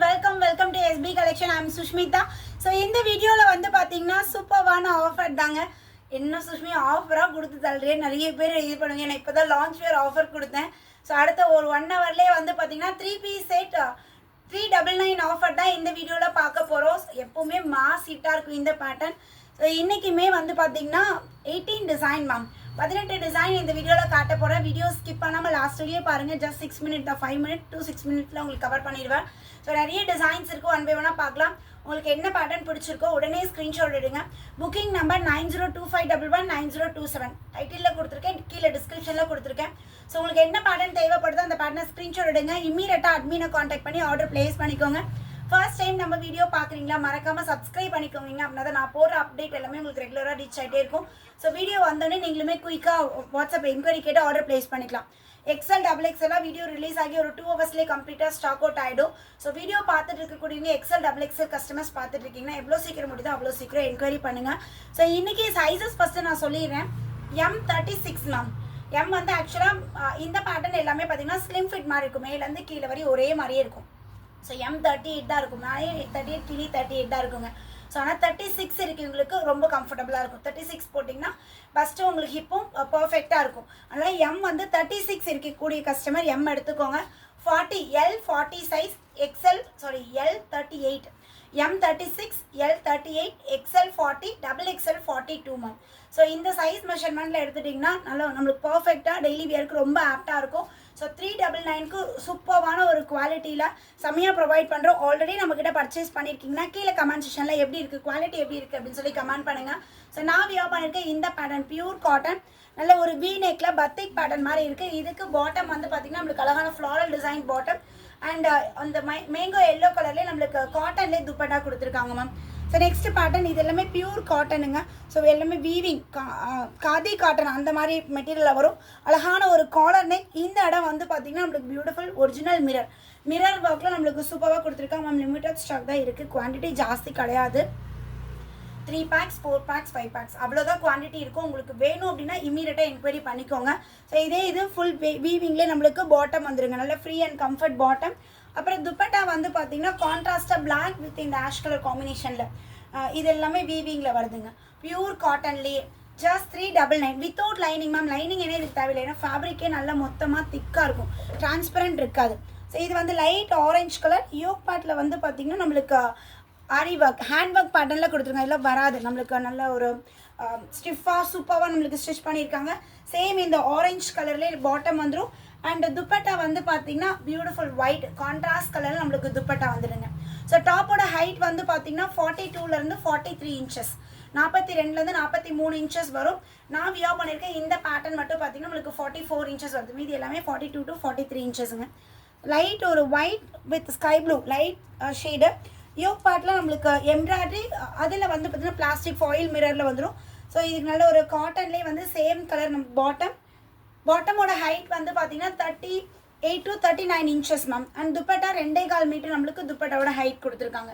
Welcome to SB collection. I am Sushmita. So இந்த வீடியோவில் வந்து பார்த்தீங்கன்னா சூப்பர்வான ஆஃபர் தாங்க. என்ன சுஷ்மி ஆஃபராக கொடுத்து தள்ளுறேன், நிறைய பேர் இது பண்ணுங்க. நான் இப்போ தான் லான்ச் வேர் ஆஃபர் கொடுத்தேன். ஸோ அடுத்த ஒரு 1 ஹவர்லேயே வந்து பார்த்தீங்கன்னா 3 பீஸ் செட் 399 ஆஃபர் தான் இந்த வீடியோவில் பார்க்க போகிறோம். எப்போவுமே மாஸ் ஹிட்டாக இருக்கும் இந்த பேட்டர்ன். ஸோ இன்றைக்குமே வந்து பார்த்தீங்கன்னா 18 டிசைன் மேம், 18 டிசைன் இந்த வீடியோவில் காட்ட போகிறேன். வீடியோ ஸ்கிப் பண்ணாமல் லாஸ்ட் வீடியோ பாருங்கள். ஜஸ்ட் 6 மினிட் தான், 5 மினிட் to 6 மினிட்ஸில் உங்களுக்கு கவர் பண்ணிடுவேன். ஸோ நிறைய டிசைன்ஸ் இருக்குது, ஒன் பை ஒன்னாக பார்க்கலாம். உங்களுக்கு என்ன பேட்டர்ன் பிடிச்சிருக்கோ உடனே ஸ்க்ரீன்ஷாட் எடுங்க. புக்கிங் நம்பர் 9025119027 டைட்டிலில் கொடுத்துருக்கேன், கீழே டிஸ்கிரிப்ஷனில் கொடுத்துருக்கேன். ஸோ உங்களுக்கு என்ன பேட்டர்ன் தேவைப்படுதோ அந்த பேட்டர்னை ஸ்க்ரீன்ஷாட் எடுங்க. இம்மீடியட்டாக அட்மினை காண்டாக்ட் பண்ணி ஆர்டர் பிளேஸ் பண்ணிக்கோங்க. ஃபர்ஸ்ட் டைம் நம்ம வீடியோ பார்க்குறீங்களா, மறக்காமல் சப்ஸ்கிரைப் பண்ணிக்கோங்க. அப்படின்னா தான் நான் போடுற அப்டேட் எல்லாமே உங்களுக்கு ரெகுலராக ரீச் ஆகிட்டே இருக்கும். ஸோ வீடியோ வந்தோடனே நீங்களுமே குயிக்காக வாட்ஸ்அப் என்கொயரி கேட்டு ஆர்டர் பிளேஸ் பண்ணிக்கலாம். XL XXL வீடியோ ரிலீஸ் ஆகி ஒரு 2 ஹவர்ஸ்லேயே கம்ப்ளீட்டாக ஸ்டாக் அவுட் ஆகிடும். ஸோ வீடியோ பார்த்துட்டு இருக்கக்கூடியவங்க XL XXL கஸ்டமர்ஸ் பார்த்துட்டு இருக்கீங்கன்னா எவ்வளோ சீக்கிரம் முடியுதோ அவ்வளோ சீக்கிரம் என்கொயரி பண்ணுங்கள். ஸோ இன்றைக்கி சைஸஸ் ஃபஸ்ட்டு நான் சொல்லிடுறேன். M36 ma'am. M வந்து ஆக்சுவலாக இந்த பேட்டர்ன் எல்லாமே பார்த்தீங்கன்னா ஸ்லிம் ஃபிட் மாதிரி இருக்கும், மேலேருந்து கீழே வரையும் ஒரே மாதிரியே இருக்கும். ஸோ M38 தான் இருக்கும், மேலே 38 கிளி 38 தான் இருக்குங்க. ஸோ ஆனால் 36 இருக்கவங்களுக்கு ரொம்ப கம்ஃபர்டபுளாக இருக்கும். 36 போட்டிங்கன்னா ஃபஸ்ட்டு உங்களுக்கு ஹிப்பும் பர்ஃபெக்டாக இருக்கும். அதனால் M வந்து 36 இருக்கக்கூடிய கஸ்டமர் M எடுத்துக்கோங்க. 40 L40 size L38 M36 L38 XL40 XXL 42 ma'am. So இந்த சைஸ் மெஷர்மெண்ட்டில் எடுத்துட்டிங்கன்னா நல்லா நம்மளுக்கு பர்ஃபெக்டாக டெய்லி வியருக்கு ரொம்ப ஆப்டாக இருக்கும். ஸோ 399க்கு சூப்பர்வான ஒரு குவாலிட்டியில் செம்மையாக ப்ரொவைட் பண்ணுறோம். ஆல்ரெடி நம்மக்கிட்ட பர்ச்சேஸ் பண்ணியிருக்கீங்கன்னா கீழே கமெண்ட் செக்ஷனில் எப்படி இருக்குது, குவாலிட்டி எப்படி இருக்குது அப்படின்னு சொல்லி கமெண்ட் பண்ணுங்கள். ஸோ நான் வியர் பண்ணியிருக்கேன் இந்த பேட்டர்ன் பியூர் காட்டன், நல்ல ஒரு வி நெக்கில் பத்திக் பேட்டர்ன் மாதிரி இருக்குது. இதுக்கு பாட்டம் வந்து பார்த்திங்கன்னா நம்மளுக்கு அழகான ஃப்ளாரல் டிசைன் பாட்டம் அண்ட் அந்த மேங்கோ எல்லோ கலர்லேயே நம்மளுக்கு காட்டன்லேயே துப்பட்டா கொடுத்துருக்காங்க மேம். ஸோ நெக்ஸ்ட் பேட்டர்ன் இது எல்லாமே பியூர் காட்டனுங்க. ஸோ எல்லாமே வீவிங் காதி காட்டன் அந்த மாதிரி மெட்டீரியலில் வரும். அழகான ஒரு காலர் நெக். இந்த இடம் வந்து பார்த்திங்கன்னா நம்மளுக்கு பியூட்டிஃபுல் ஒரிஜினல் மிரர் ஒர்க்கில் நம்மளுக்கு சூப்பராக கொடுத்துருக்காங்க மேம். லிமிட்டட் ஸ்டாக் தான் இருக்குது, குவான்டிட்டி ஜாஸ்தி கிடையாது. 3 packs 4 packs 5 packs அவ்வளோதான் குவான்டிட்டி இருக்கும். உங்களுக்கு வேணும் அப்படின்னா இமீடியட்டாக என்கொயரி பண்ணிக்கோங்க. ஸோ இது ஃபுல் வீவிங்லேயே நம்மளுக்கு பாட்டம் வந்துருங்க, நல்ல ஃப்ரீ அண்ட் கம்ஃபர்ட் பாட்டம். அப்புறம் துப்பட்டா வந்து பார்த்தீங்கன்னா கான்ட்ராஸ்டாக பிளாக் வித் இந்த ஆஷ் கலர் காம்பினேஷனில் இது எல்லாமே வீவிங்கில் வருதுங்க. பியூர் காட்டன்லேயே just 399 without lining ma'am. Lining என்ன இதுக்கு தேவையில்லை, ஏன்னா ஃபேப்ரிக்கே நல்லா மொத்தமாக திக்காக இருக்கும், டிரான்ஸ்பரண்ட் இருக்காது. ஸோ இது வந்து லைட் ஆரஞ்சு கலர். யோக் பார்ட்டில் வந்து பார்த்திங்கன்னா நம்மளுக்கு ஆரி ஒர்க் ஹேண்ட் ஒர்க் பேட்டர்னில் கொடுத்துருங்க. இதெல்லாம் வராது நம்மளுக்கு, நல்ல ஒரு ஸ்டிஃபாக சூப்பராக நம்மளுக்கு ஸ்டிச் பண்ணியிருக்காங்க. சேம் இந்த ஆரஞ்சு கலர்லேயே பாட்டம் வந்துடும். அண்ட் துப்பட்டா வந்து பார்த்தீங்கன்னா பியூட்டிஃபுல் ஒயிட் கான்ட்ராஸ்ட் கலரில் நம்மளுக்கு துப்பட்டா வந்துடுங்க. ஸோ டாப்போட ஹைட் வந்து பார்த்தீங்கன்னா 42லேருந்து 43 இன்ச்சஸ், 42லேருந்து 43 இன்ச்சஸ் வரும். நான் வியர் பண்ணியிருக்கேன் இந்த பேட்டர்ன் மட்டும் பார்த்தீங்கன்னா நம்மளுக்கு 44 இன்ச்சஸ் வருது. மீதி எல்லாமே 42 to 43 இன்ச்சஸுங்க. லைட் ஒரு white with sky blue light shade. Yoke பார்ட்டில் நம்மளுக்கு எம்ப்ராய்டரி, அதில் வந்து பார்த்தீங்கன்னா பிளாஸ்டிக் ஃபாயில் மிரரில் வந்துடும். ஸோ இதுக்கு நல்ல ஒரு காட்டன்லேயே வந்து சேம் கலர் நம்ம பாட்டமோட ஹைட் வந்து பார்த்தீங்கன்னா 38 to 39 inches ma'am. And dupatta 2.25 metre நம்மளுக்கு துப்பட்டாவோட ஹைட் கொடுத்துருக்காங்க.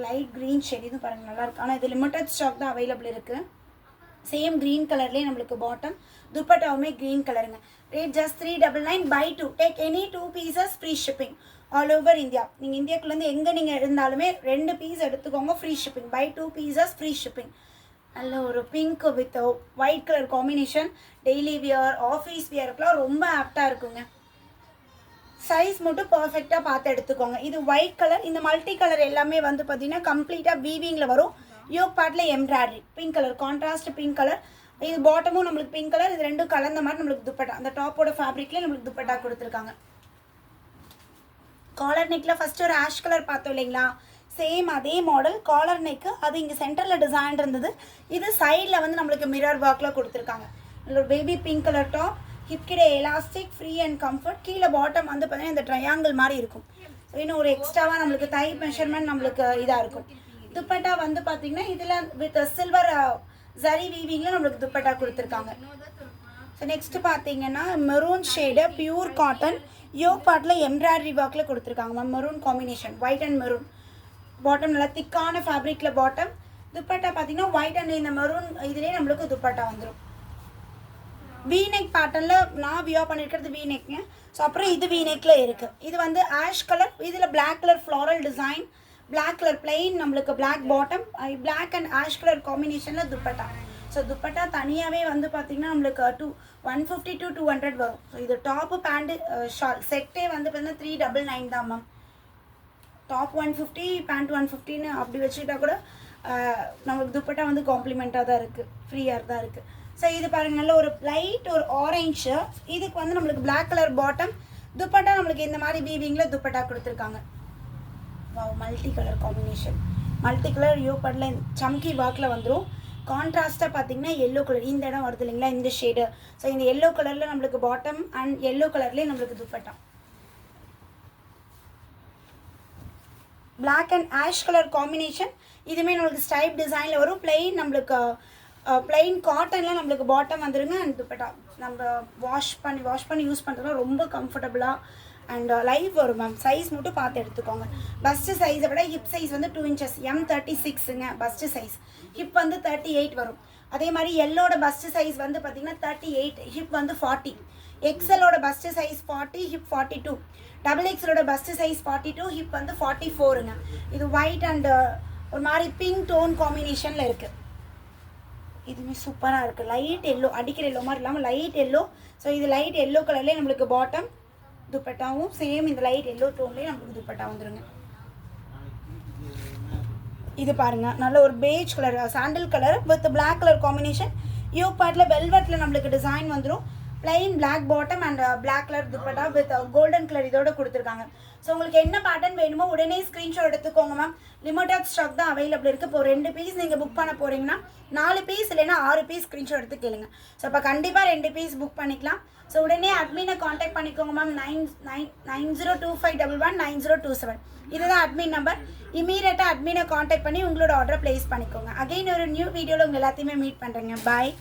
லைட் க்ரீன் ஷேட், இது பாருங்கள் நல்லாயிருக்கு. ஆனால் இது லிமிட்டட் ஸ்டாக் தான் அவைலபிள் இருக்குது. சேம் க்ரீன் கலர்லேயே நம்மளுக்கு பாட்டம், துப்பட்டாவுமே க்ரீன் கலருங்க. Rate just 399 by 2. Take any 2 pieces free shipping all over India. நீங்கள் இந்தியாக்குள்ளேருந்து எங்கே நீங்கள் இருந்தாலுமே 2 பீஸ் எடுத்துக்கோங்க, free shipping. by 2 pieces free shipping. நல்ல ஒரு pink with white colour combination, daily wear office வியருக்குலாம் ரொம்ப ஆப்டாக இருக்குங்க. சைஸ் மட்டும் பர்ஃபெக்டாக பார்த்து எடுத்துக்கோங்க. இது ஒயிட் கலர். இந்த மல்டி கலர் எல்லாமே வந்து பார்த்தீங்கன்னா கம்ப்ளீட்டாக வீவிங்கில் வரும். யோக் பார்ட்டில் embroidery pink colour, contrast pink colour. இது பாட்டமும் நம்மளுக்கு பிங்க் கலர். இது ரெண்டும் கலந்த மாதிரி நம்மளுக்கு துப்பட்டா, அந்த டாப்போட ஃபேப்ரிக்லேயே நம்மளுக்கு துப்பட்டா கொடுத்துருக்காங்க. காலர் நெக்கில் ஃபஸ்ட்டு ஒரு ஆஷ் கலர் பார்த்தோம் இல்லைங்களா, சேம் அதே மாடல் காலர் நெக்கு. அது இங்கே சென்டரில் டிசைன் இருந்தது. இது சைடில் வந்து நம்மளுக்கு மிரர் ஒர்க்கில் கொடுத்துருக்காங்க. ஒரு baby pink colour top, hip கிட்ட எலாஸ்டிக் ஃப்ரீ அண்ட் கம்ஃபர்ட். கீழே பாட்டம் வந்து பார்த்தீங்கன்னா இந்த ட்ரையாங்கிள் மாதிரி இருக்கும். ஸோ இன்னும் ஒரு எக்ஸ்ட்ராவாக நம்மளுக்கு தை மெஷர்மெண்ட் நம்மளுக்கு இதாக இருக்கும். துப்பட்டா வந்து பார்த்தீங்கன்னா இதில் வித் சில்வர் ஜரி வீவிங்கில் நம்மளுக்கு துப்பட்டா கொடுத்துருக்காங்க. ஸோ நெக்ஸ்ட்டு பார்த்தீங்கன்னா maroon shade pure cotton. Yoke பார்ட்டில் எம்ப்ராய்டரி ஒர்க்கில் கொடுத்துருக்காங்க ma'am. Maroon combination, white and maroon. Bottom நல்லா திக்கான ஃபேப்ரிக்கில் பாட்டம். துப்பட்டா பார்த்தீங்கன்னா ஒயிட் அண்ட் இந்த மெரூன் இதிலே நம்மளுக்கு துப்பட்டா வந்துடும். வீநெக் பேட்டர்னில் நான் வியர் பண்ணியிருக்கிறது வீநெக்ங்க. ஸோ அப்புறம் இது வீநெக்கில் இருக்குது. இது வந்து ஆஷ் கலர், இதில் black colour floral design, black colour plain, நம்மளுக்கு black bottom, black and ash colour காம்பினேஷனில் துப்பட்டா. ஸோ துப்பட்டா தனியாகவே வந்து பார்த்திங்கன்னா நம்மளுக்கு 150 to 200 வரும். ஸோ இது டாப்பு பேண்ட்டு ஷால் செட்டே வந்து பார்த்திங்கன்னா 399 தான் மேம். டாப் 150, பேண்ட் 150ன்னு அப்படி வச்சுக்கிட்டா கூட நம்மளுக்கு துப்பட்டா வந்து காம்ப்ளிமெண்ட்டாக தான் இருக்குது, ஃப்ரீயாக தான் இருக்குது. ஸோ இது பாருங்கள், நல்ல ஒரு லைட் ஒரு ஆரஞ்சு, இதுக்கு வந்து நம்மளுக்கு பிளாக் கலர் பாட்டம், துப்பட்டா நம்மளுக்கு இந்த மாதிரி வீவிங்கில் துப்பட்டா கொடுத்துருக்காங்க. மல்டி கலர் காம்பினேஷன், மல்டி கலர் யூபட்டில் சம்கி வாக்கில் வந்துடும். கான்ட்ராஸ்ட்டாக பார்த்தீங்கன்னா எல்லோ கலர் இந்த இடம் வருது இல்லைங்களா, இந்த ஷேடு. ஸோ இந்த எல்லோ கலரில் நம்மளுக்கு பாட்டம் அண்ட் எல்லோ கலர்லேயே நம்மளுக்கு dupatta. Black and ash colour combination, இதுவுமே நம்மளுக்கு ஸ்டைப் டிசைனில் வரும். பிளெயின் நம்மளுக்கு பிளெயின் காட்டனில் நம்மளுக்கு பாட்டம் வந்துடுங்க. அண்ட் துப்பட்டா நம்ம வாஷ் பண்ணி யூஸ் பண்ணுறதுலாம் ரொம்ப கம்ஃபர்டபுளாக அண்ட் லைவ் வரும் மேம். சைஸ் மட்டும் பார்த்து எடுத்துக்கோங்க. பஸ்ட்டு சைஸை விட ஹிப் சைஸ் வந்து 2 inches, M36ங்க பஸ்ட்டு சைஸ். ஹிப் வந்து 38 வரும். அதே மாதிரி எல்லோட பஸ்ட்டு சைஸ் வந்து பார்த்திங்கன்னா 38, ஹிப் வந்து 40. எக்ஸலோட பஸ்ட்டு சைஸ் 40, ஹிப் 42. டபுள் எக்ஸலோட பஸ்ட்டு சைஸ் 42, ஹிப் வந்து 44ங்க. இது ஒயிட் அண்ட் ஒரு மாதிரி பிங்க் டோன் காம்பினேஷனில் இருக்குது. இதுவுமே சூப்பராக இருக்குது. லைட் எல்லோ, அடிக்கிற எல்லோ மாதிரி இல்லாமல் லைட் எல்லோ. ஸோ இது லைட் எல்லோ கலர்லேயே நம்மளுக்கு பாட்டம், துப்பட்டாவும் சேம் இந்த லைட் எல்லோ டோன்லேயே நம்மளுக்கு துப்பட்டா வந்துடுங்க. இது பாருங்கள், நல்ல ஒரு beige colour sandal colour with black colour combination. U பார்ட்டில் வெல்வெட்டில் நம்மளுக்கு டிசைன் வந்துடும். Plain black bottom and black colour dupatta with golden colour இதோட கொடுத்துருக்காங்க. ஸோ உங்களுக்கு என்ன பேட்டர்ன் வேணுமோ உடனே ஸ்க்ரீன்ஷாட் எடுத்துக்கோங்க மேம். லிமிட்டட் ஸ்டாக் தான் அவைலபிள் இருக்குது. இப்போ 2 பீஸ் நீங்கள் புக் பண்ண போகிறீங்கன்னா 4 பீஸ் இல்லைன்னா 6 பீஸ் ஸ்க்ரீன்ஷாட் எடுத்து கேளுங்க. ஸோ இப்போ கண்டிப்பாக 2 பீஸ் புக் பண்ணிக்கலாம். ஸோ உடனே அட்மினை காண்டாக்ட் பண்ணிக்கோங்க மேம். 9025119027 இதுதான் அட்மின் நம்பர். இமீடியட்டாக அட்மினை காண்டாக்ட் பண்ணி உங்களோட ஆர்டரை ப்ளேஸ் பண்ணிக்கோங்க. அகைன் ஒரு நியூ வீடியோவில் உங்கள் எல்லாத்தையுமே மீட் பண்ணுறேங்க. பாய்.